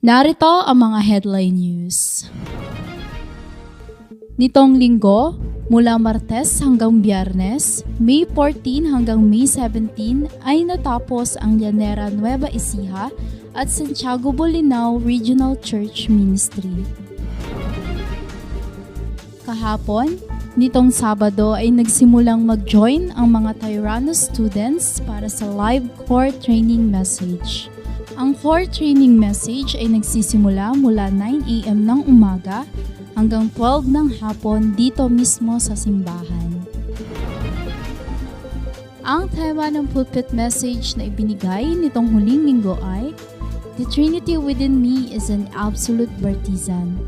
Narito ang mga headline news. Nitong linggo, mula Martes hanggang Biyernes, May 14 hanggang May 17 ay natapos ang Llanera Nueva Ecija at Santiago Bolinao Regional Church Ministry. Kahapon, nitong Sabado ay nagsimulang mag-join ang mga Tyrannus students para sa live core training message. Ang core training message ay nagsisimula mula 9 a.m. ng umaga hanggang 12 ng hapon dito mismo sa simbahan. Ang tema ng pulpit message na ibinigay nitong huling linggo ay The Trinity Within Me is an Absolute Bartizan.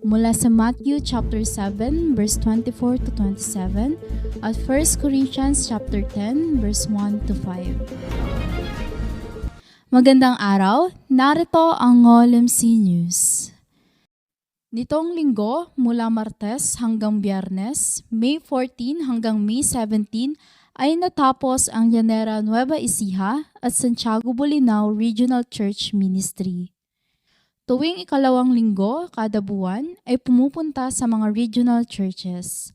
Mula sa Matthew chapter 7 verse 24 to 27 at 1 Corinthians chapter 10 verse 1 to 5. Magandang araw, narito ang LMC News. Nitong linggo, mula Martes hanggang Biyernes, May 14 hanggang May 17, ay natapos ang Llanera Nueva Ecija at Santiago Bolinao Regional Church Ministry. Tuwing ikalawang linggo kada buwan ay pumupunta sa mga regional churches.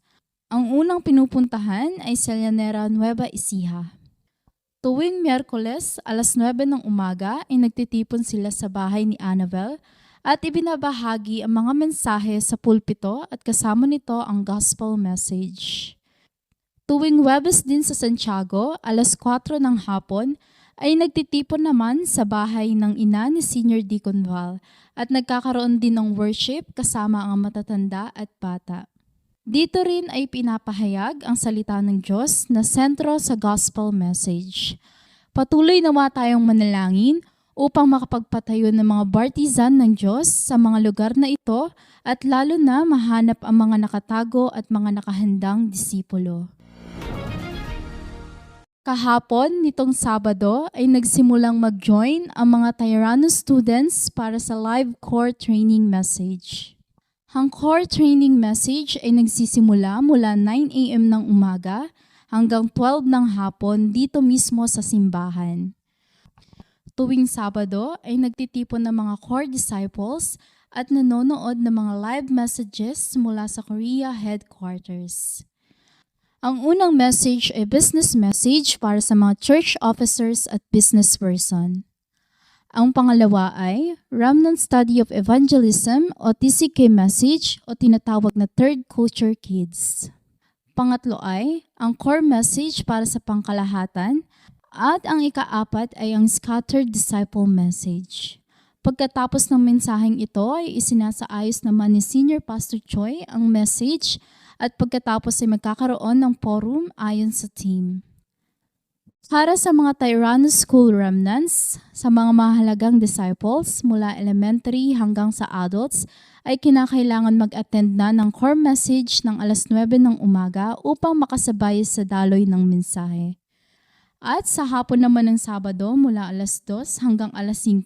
Ang unang pinupuntahan ay sa Llanera Nueva Ecija. Tuwing Miyerkules, alas 9 ng umaga ay nagtitipon sila sa bahay ni Annabel at ibinabahagi ang mga mensahe sa pulpito at kasama nito ang gospel message. Tuwing Huwebes din sa Santiago, alas 4 ng hapon ay nagtitipon naman sa bahay ng ina ni Senior Deacon Val at nagkakaroon din ng worship kasama ang matatanda at bata. Dito rin ay pinapahayag ang salita ng Diyos na sentro sa gospel message. Patuloy nawa tayong manalangin upang makapagpatayo ng mga bartizan ng Diyos sa mga lugar na ito at lalo na mahanap ang mga nakatago at mga nakahandang disipulo. Kahapon, nitong Sabado, ay nagsimulang mag-join ang mga Tyrannus students para sa live core training message. Ang core training message ay nagsisimula mula 9 a.m. ng umaga hanggang 12 ng hapon dito mismo sa simbahan. Tuwing Sabado ay nagtitipon ng mga core disciples at nanonood ng mga live messages mula sa Korea headquarters. Ang unang message ay business message para sa mga church officers at business person. Ang pangalawa ay Remnant Study of Evangelism o TCK message o tinatawag na Third Culture Kids. Pangatlo ay ang core message para sa pangkalahatan at ang ikaapat ay ang Scattered Disciple message. Pagkatapos ng mensaheng ito ay isinasaayos naman ni Senior Pastor Choi ang message at pagkatapos ay magkakaroon ng forum ayon sa team. Para sa mga Tyrannus School remnants, sa mga mahalagang disciples mula elementary hanggang sa adults, ay kinakailangan mag-attend na ng core message ng alas 9 ng umaga upang makasabay sa daloy ng mensahe. At sa hapon naman ng Sabado mula alas 2 hanggang alas 5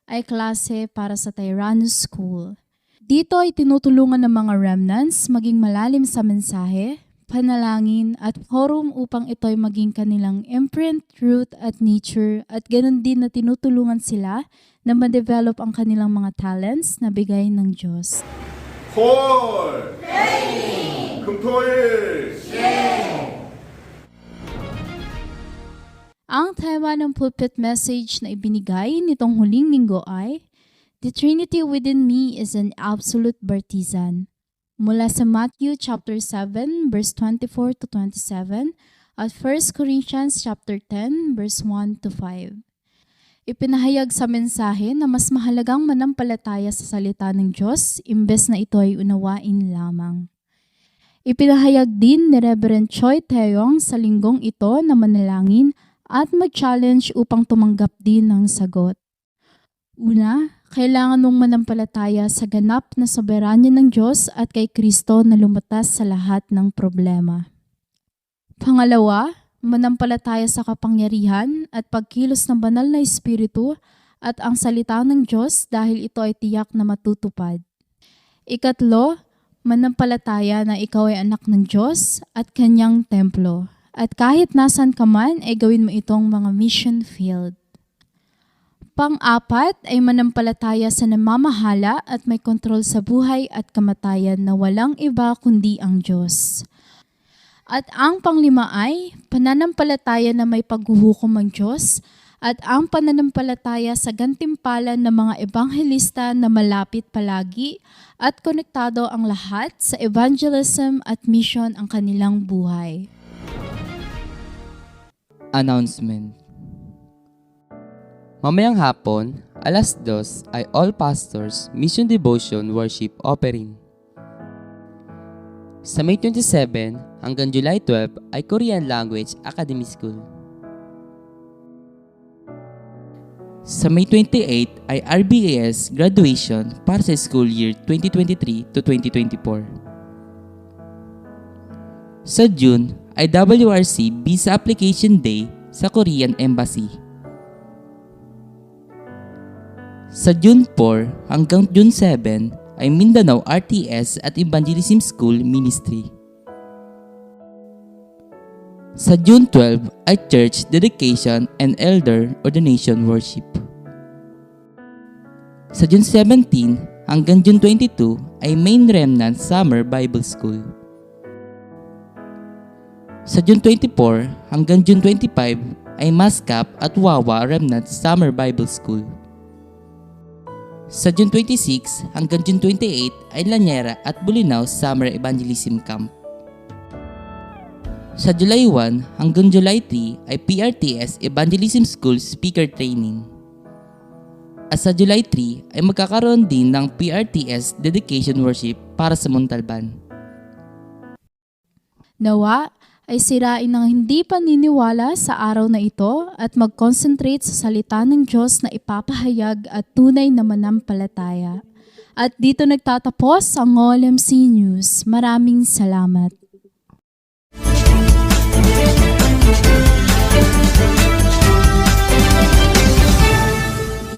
ay klase para sa Tyrannus School. Dito ay tinutulungan ng mga remnants maging malalim sa mensahe, panalangin at forum upang ito'y maging kanilang imprint, root at nature at ganoon din na tinutulungan sila na ma-develop ang kanilang mga talents na bigay ng Diyos. 콜! 금토일! Ang tema ng pulpit message na ibinigay nitong huling linggo ay The Trinity Within Me is an Absolute Bartizan. Mula sa Matthew chapter 7 verse 24 to 27 at 1 Corinthians chapter 10 verse 1 to 5. Ipinahayag sa mensahe na mas mahalagang manampalataya sa salita ng Diyos imbes na ito ay unawain lamang. Ipinahayag din ni Reverend Choi Taeyong sa linggong ito na manalangin at mag-challenge upang tumanggap din ng sagot. Una, kailangan mong manampalataya sa ganap na soberanya ng Diyos at kay Kristo na lumutas sa lahat ng problema. Pangalawa, manampalataya sa kapangyarihan at pagkilos ng banal na Espiritu at ang salita ng Diyos dahil ito ay tiyak na matutupad. Ikatlo, manampalataya na ikaw ay anak ng Diyos at kanyang templo. At kahit nasan ka man, ay gawin mo itong mga mission field. Pang-apat ay manampalataya sa namamahala at may kontrol sa buhay at kamatayan na walang iba kundi ang Diyos. At ang panglima ay pananampalataya na may paghuhukom ang Diyos at ang pananampalataya sa gantimpala ng mga ebanghelista na malapit palagi at konektado ang lahat sa evangelism at mission ang kanilang buhay. Announcement. Mamayang hapon, 2:00 ay All Pastors Mission Devotion Worship Offering. Sa May 27 hanggang July 12 ay Korean Language Academy School. Sa May 28 ay RBAS graduation para sa school year 2023 to 2024. Sa June ay WRC Visa Application Day sa Korean Embassy. Sa June 4 hanggang June 7 ay Mindanao RTS at Evangelism School Ministry. Sa June 12 ay Church Dedication and Elder Ordination Worship. Sa June 17 hanggang June 22 ay Main Remnant Summer Bible School. Sa June 24 hanggang June 25 ay Mascap at Wawa Remnant Summer Bible School. Sa June 26 hanggang June 28 ay Lanyera at Bulinaw Summer Evangelism Camp. Sa July 1 hanggang July 3 ay PRTS Evangelism School Speaker Training. At sa July 3 ay magkakaroon din ng PRTS Dedication Worship para sa Montalban. Nawa ay sirain ng hindi paniniwala sa araw na ito at mag-concentrate sa salita ng Diyos na ipapahayag at tunay na manampalataya. At dito nagtatapos ang OLMC News. Maraming salamat.